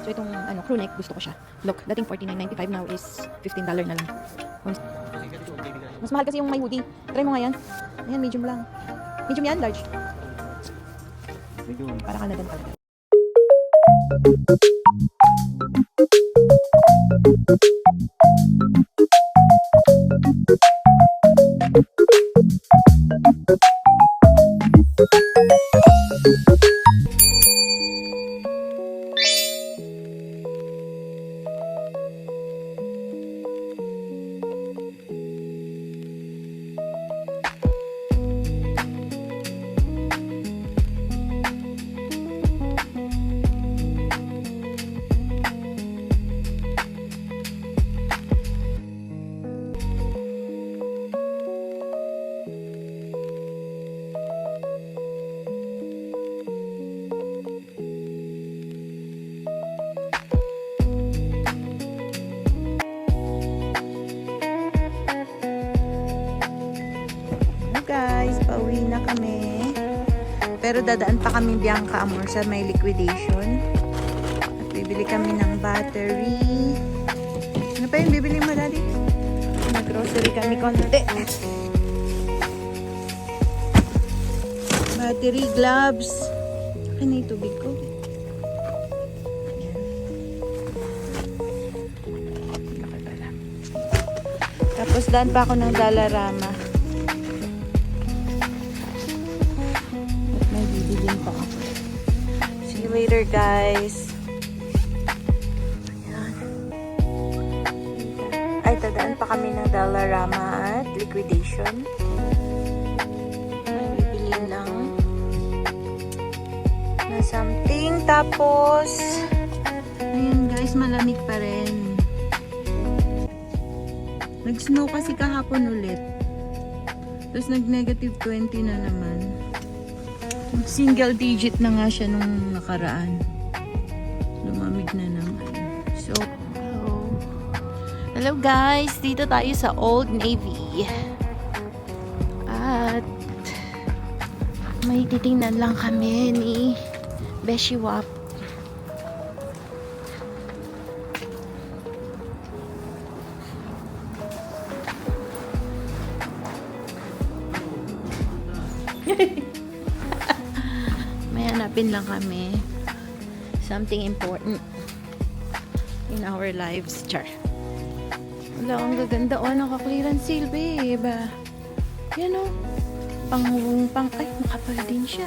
So itong crew neck, gusto ko siya. Look, dating $49.95 now is $15 na lang. Mas mahal kasi yung may hoodie. Try mo nga yan. Ayan, medium lang. Medium yan, large. Medium. Para Canadian talaga. Guys, pauwi na kami. Pero dadaan pa kami Bianca Amor sa may liquidation. At bibili kami ng battery. Ano pa yung bibili mo, Daddy? Nag-grocery kami konti. Battery, gloves. Akin na yung tubig ko. Laki pala. Tapos daan pa ako ng Dollarama. See you later, guys. Ayan. Ay, tadaan pa kami ng Dollarama at liquidation. May bibili lang na something. Tapos, ayan guys, malamig pa rin. Nag-snow kasi kahapon ulit. Tapos nag-negative 20 na naman. Single digit na nga siya nung nakaraan. Lumamig na naman. So, hello guys! Dito tayo sa Old Navy. At may titingnan lang kami ni Beshi Wap. Hanapin lang kami something important in our lives. Char. Wala, ang gaganda. Oh, naka-clearance sale, babe. Yan o. Ay, makapal din siya.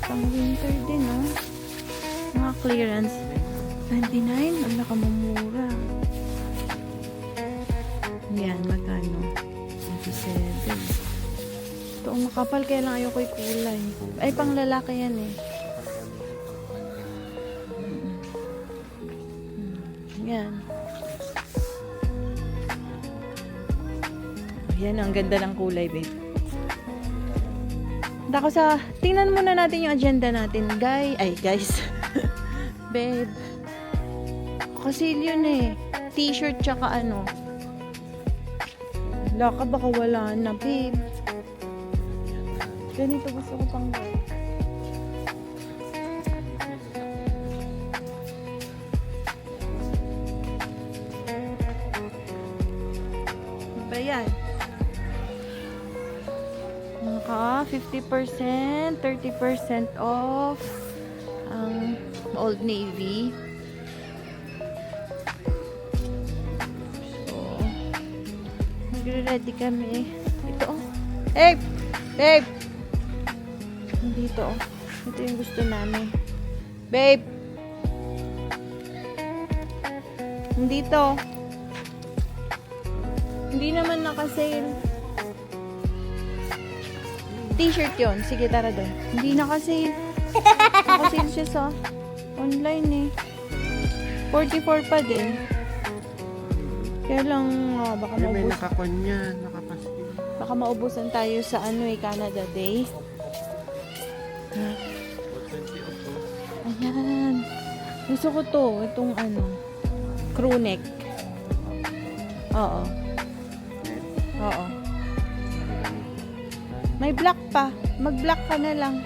Pang winter din, oh. Naka-clearance. 29? Ang nakamumura. Yan, magkano? 27. Ito, makapal, kaya lang ayoko yung kulay. Ay, pang lalaki yan eh. Yan. Yan, ang ganda ng kulay, babe. Dako sa, tingnan muna natin yung agenda natin. Guys. Babe. Kasi yun eh. T-shirt tsaka ano. Laka, baka wala na, babe. Ganito gusto ko pang work. Ba yan? Naka 50%, 30% off ang Old Navy. So, magre-ready kami. Ito oh. Hey! Babe! Dito, oh. Ito yung gusto namin. Babe! Dito. Hindi naman naka-sale. T-shirt yun. Sige, tara doon. Hindi naka-sale. Naka-sale siya sa online eh. 44 pa din. Kaya lang, baka May maubos. nakakon niya, nakapaski. Baka maubusan tayo sa Canada Day. Ayan. Gusto ko to. Itong crew neck. Oo. Oo. May black pa. Mag-black ka na lang.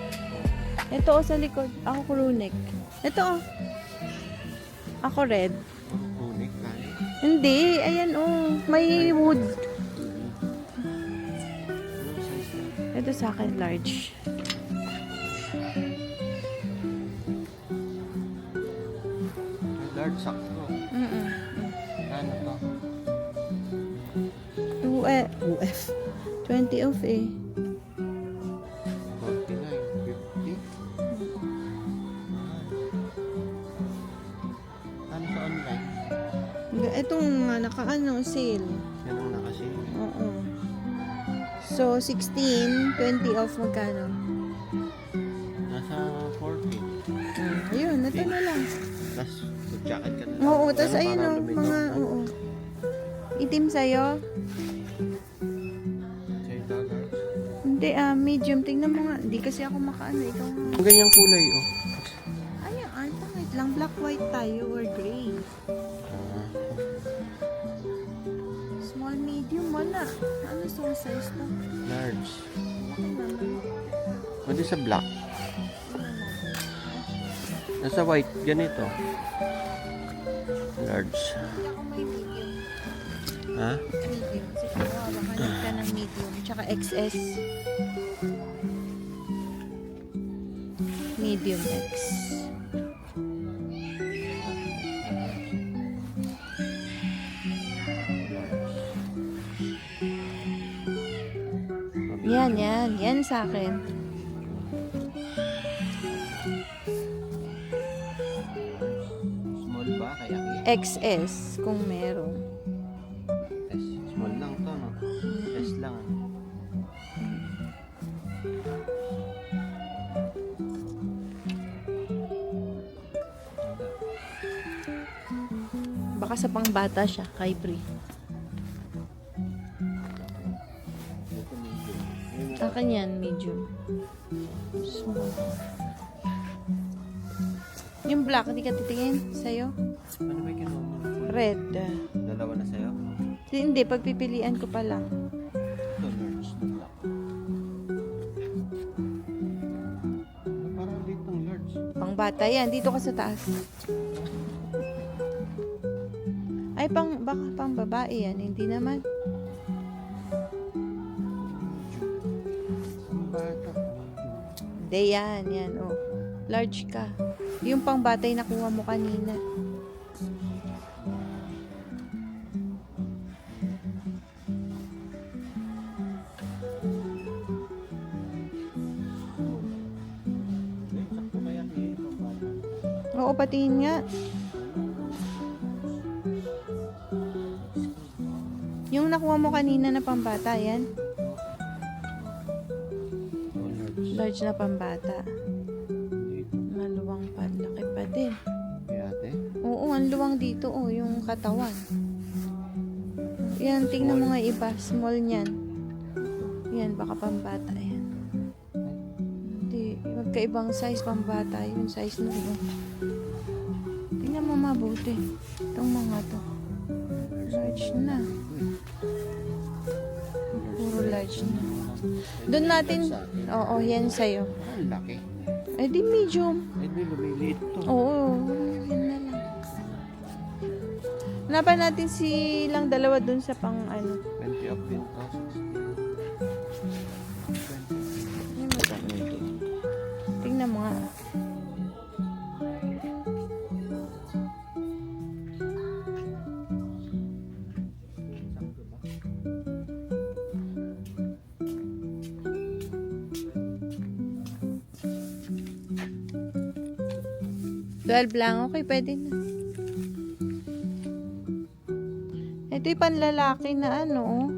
Ito sa likod. Ako crew neck. Ito oh. Ako red. Unik tayo. Hindi, ayan oh. May wood. Anong size na? Ito sa akin, large. Large sakto. Mm-mm. Ano to? UF. 20 off eh. 49, 50. Ano sa online? Itong nakaano, sale. Yan ang nakasi. Oo. So, 16, 20 off magkano? Nasa 40. Ayun, ito na lang. Tapos, jacket ka na. Oo, tapos Ano, ayun para oh, lumitaw mga, na. oo. Itim sa'yo? $6. Hindi medium. Tingnan mo nga. Hindi kasi ako makaano. Ikaw nga. Ang ganyang kulay, oh. Ayan, pangit lang. Black, white tayo or gray. Ah, Small, medium, wala. Ano sa size to? large. Laki naman. Pwede sa black. Nasa white, ganito. Large. Hindi ako may medium. Ha? Medium. Sige, baka hanap ka ng medium. Tsaka XS. Medium X. Yan, yan. Yan sa akin. Small ba? Kaya XS kung meron. S. Small lang to, no? S lang. Ano? Baka sa pangbata siya, kay Brie. Akin yan, medium. Small. Yung black, hindi ka titingin sa'yo? Ano ba yung kinuha mo? Red. Dalawa na sa'yo? Hindi, pagpipilian ko pa lang. Ito, large na black. Ano, parang ditong large. Pangbata yan, dito ka sa taas. Ay, baka pang babae yan, hindi naman. Ang bata. Hindi yan, yan, oh. Large ka. Yung pangbata yung nakuha mo kanina. Eh, sakto kaya kaya itong bata. Oo, patingin nga. Yung nakuha mo kanina na pambata, yan. Oh, large. Large na pambata. Dito. Maluwang pa, laki pa din. Kaya ate? Oo, ang luwang dito, oh, yung katawan. Yan, tingnan mo nga iba. Small niyan. Yan, baka pambata yan. Hindi, magkaibang size pambata. Yung size na yun. Tingnan mo mabuti. Itong mga to. Large na. Puro large na. Doon natin, oo, yan sa'yo. Ang laki. Eh di medium. Eh, di lumiliit to. Oo, yun na lang. Hanapan natin silang dalawa dun sa pang ano. 20 up din to. 20. Ano ba ito? Tingnan mo nga. Sakto ba? 12 lang. Okay, pwede na. Ito yung panlalaki na ano, oh.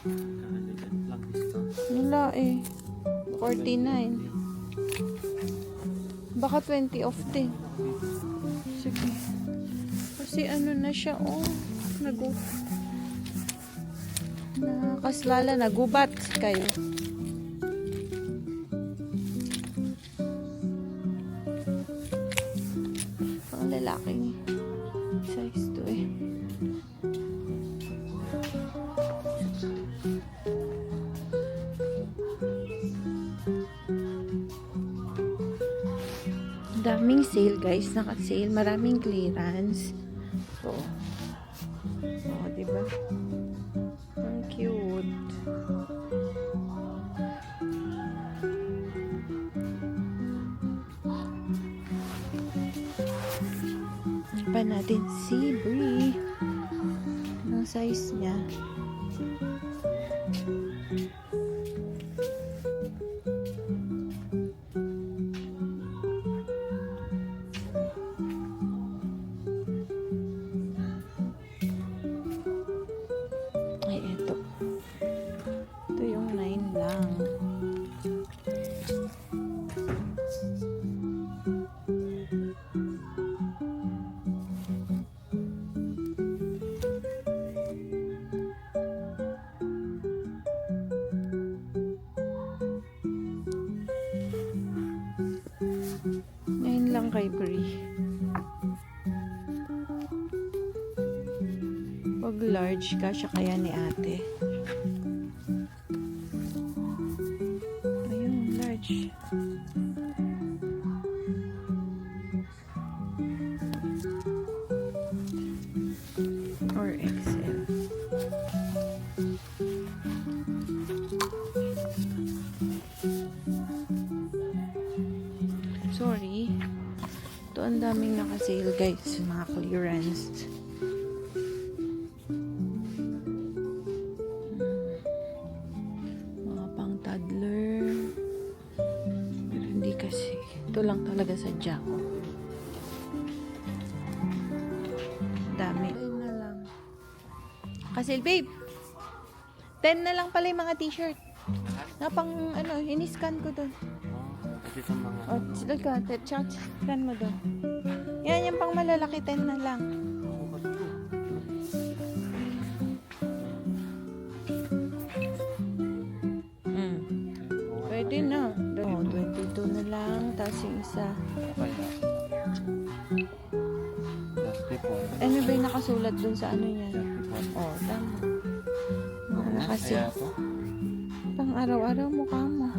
Kakalitan lang discount. Wala eh. 49. Baka 20 off din. Sige. Kasi ano na siya, oh. Nakaslala, nagubat kayo. Pang lalaking size to eh. Daming sale guys, naka-sale, maraming clearance. So, oh, diba? Ang cute. Pa natin si Brie. Ang size niya. Ay, eto. Ito yung 9 lang. Ngayon lang kay Brie. Pag large ka, siya kaya ni ate. Ayun, large. Or XL. Sorry. Ito ang daming naka-sale guys. Mga clearance. Mga pang toddler. Pero hindi kasi. Ito lang talaga sadya ko. Dami. 10 na lang. Kasi babe. 10 na lang pala yung mga t-shirt. Na pang ano, in-scan ko doon. Kasi sa mga... Oh, sila ka, scan mo doon. Yan, yung pang malalaki, 10 na lang. Pwede na. Oh, 22 na lang. Tapos yung isa. Ano ba yung nakasulat doon sa ano yan? Oh, tama. Mga kasi. Pang araw-araw mukha mo.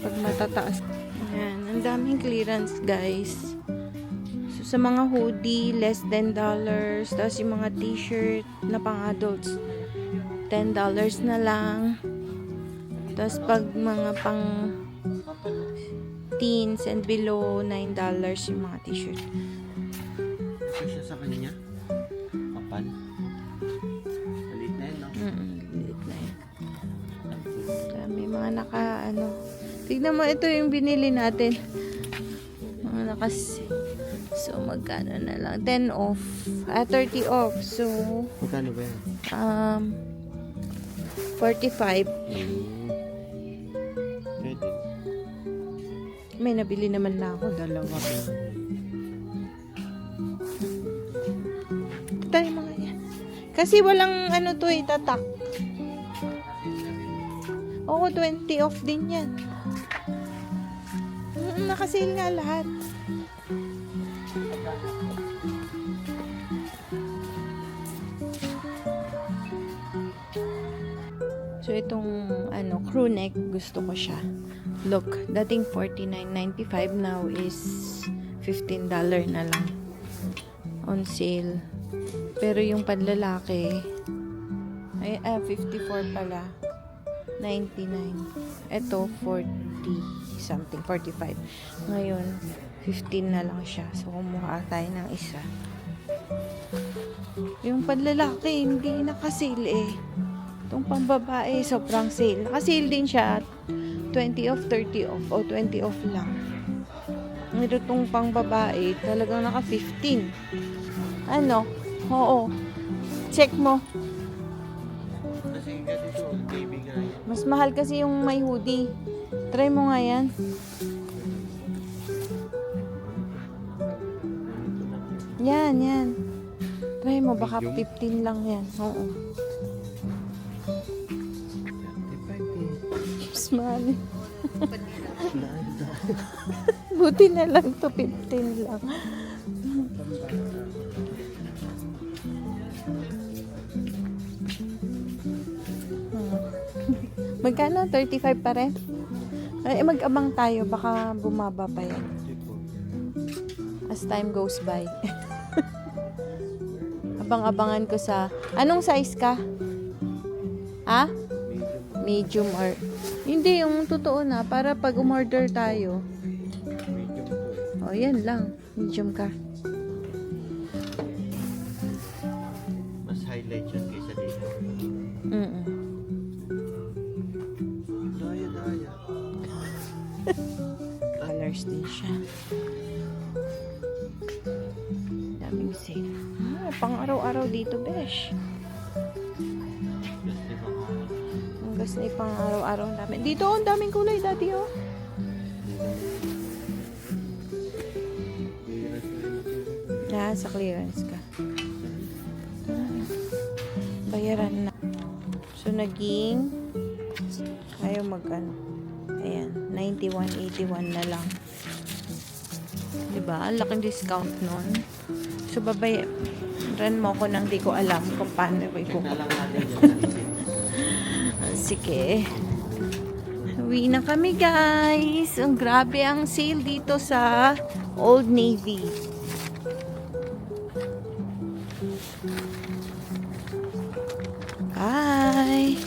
Pag matataas. Ayan, ang daming clearance guys. So, sa mga hoodie, less than $10. Tapos yung mga t-shirt na pang adults, $10 na lang. Tapos pag mga pang teens and below, $9 yung mga t-shirt. Ito siya sa kanya. Kapal. Malit na yun, no? Liit na yun. May mga naka ano. Tignan mo, ito yung binili natin. Mga so magkano na lang? 10 off. 30 off. So Magkano ba yan? 45. Pwede. May nabili naman na ako, dalawa. Ito tayo mga yan. Kasi walang ano to tatak. Oo, 20 off din yan. Nakasale nga lahat. So, itong ano, crew neck, gusto ko siya. Look, dating $49.95, now is $15 na lang. On sale. Pero yung panlalaki, ay, 54 pala. 99. Ito, 40 something, 45. Ngayon, 15 na lang siya. So, kumuha tayo ng isa. Yung panlalaki, hindi nakasale eh. Itong pambabae, sobrang sale. Nakasale din siya. 20 off, 30 off, o 20 off lang. Ito itong pangbabae, talagang naka 15. Ano? Oo. Check mo. Kasi ganito, baby guy. Mas mahal kasi yung may hoodie. Try mo nga yan. Yan. Try mo, baka 15 lang yan. Oo. Mas mahal. Buti na lang to 15 lang. Magkano? 35 pa rin? Ay, mag-abang tayo. Baka bumaba pa yan. Tipo, As time goes by. Abang-abangan ko sa... Anong size ka? Ha? medium. Medium or... Hindi, yung totoo na. Para pag umorder tayo. Medium po eh. O, yan lang. Medium ka. Mas highlight yun kaysa dito. Mm-mm. Daya. Colors din siya. Daming sale. Pang araw-araw dito, besh. Just diba? Ang gas na pang araw-araw ang dami. Dito, ang daming kulay, daddy, oh. Sa clearance ka. Bayaran na. So, naging ayaw magkano. Ayan, 91.81 na lang. Diba? Ang laking discount nun. So, babayaran mo ko nang di ko alam kung paano ko Check na lang natin dyan sa receipt. Sige. Uwi na kami, guys. Ang grabe ang sale dito sa Old Navy. Bye.